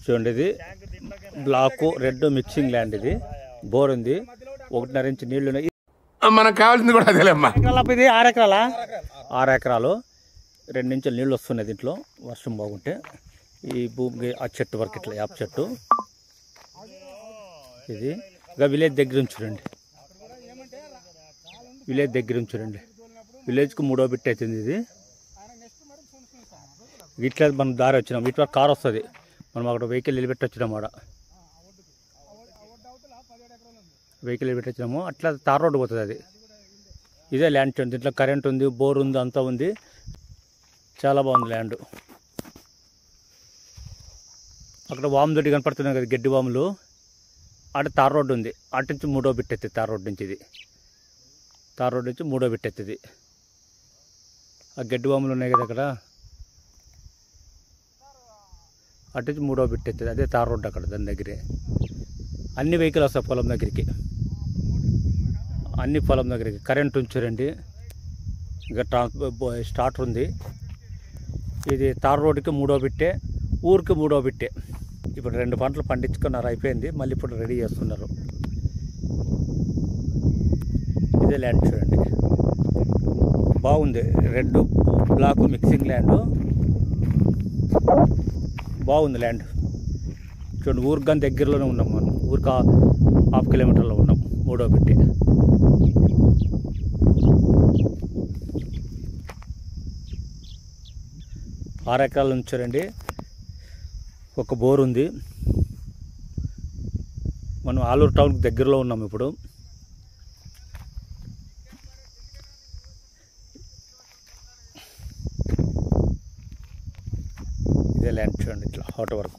చూడండి, ఇది black red mixing land. ఇది బోర్ ఉంది, 1.5 ఇంచ్ నీళ్లు ఉన్నాయి. మనకు కావాల్సింది కూడా అదేలేమ్మా. ఇది 6 ఎకరాలా? 6 ఎకరాలు 2 ఇంచుల నీళ్ళు వస్తున్నాయి దీంట్లో వర్షం బాగుంటే. ఈ భూమికి ఆ చెట్టు వరకు ఇట్లా యాప్ చెట్టు. ఇది ఇంకా విలేజ్ దగ్గర చూడండి, విలేజ్ దగ్గర చూడండి. విలేజ్కి 3వ బిట్ అవుతుంది ఇది. ఇట్లా మనం దారి వచ్చినాం, ఇట్లా కార్ వస్తుంది, మనం అక్కడ వెహికల్ నిలబెట్టి వచ్చినాము. ఆడ వెహికల్ నిలబెట్టి వచ్చినాము, అట్లా తార్ రోడ్డు పోతుంది. అది ఇదే ల్యాండ్ చూడండి, దీంట్లో కరెంట్ ఉంది, బోర్ ఉంది, అంతా ఉంది. చాలా బాగుంది ల్యాండ్. అక్కడ వాము దొడ్డి కనపడుతున్నాయి కదా, గడ్డి వాములు. అటు తార్ రోడ్డు ఉంది, అటు నుంచి 3వ బిట్ ఎత్తుంది. తార్ రోడ్డు నుంచి ఇది, తార్ రోడ్డు నుంచి 3వ బిట్ ఎత్తుంది. ఆ గడ్డి వాములు ఉన్నాయి కదా అక్కడ, అటు నుంచి 3వ బిట్ ఎత్తుంది. అదే తార్ రోడ్డు అక్కడ, దాని దగ్గరే అన్ని వెహికల్ వస్తాయి పొలం దగ్గరికి, అన్ని పొలం దగ్గరికి. కరెంట్ ఉంచారండి, ఇంకా స్టార్టర్ ఉంది. ఇది తార్ రోడ్డుకి 3వ బిట్టే, ఊరికి 3వ బిట్టే. ఇప్పుడు 2 పంటలు పండించుకున్నారు, అయిపోయింది. మళ్ళీ ఇప్పుడు రెడీ చేస్తున్నారు. ఇదే ల్యాండ్ చూడండి, బాగుంది. రెడ్ బ్లాక్ మిక్సింగ్ ల్యాండ్, బాగుంది ల్యాండ్. చూడండి, ఊరికి కానీ దగ్గరలోనే ఉన్నాం మనం. ఊరికి 1/2 కిలోమీటర్లో ఉన్నాం. 3వ బిట్టే. ఆరు ఎకరాలు ఉంచారండి, ఒక బోర్ ఉంది. మనం ఆలూరు టౌన్కి దగ్గరలో ఉన్నాం ఇప్పుడు. ఇదే ల్యాండ్ చూడండి, ఇట్లా హాట్ వరకు.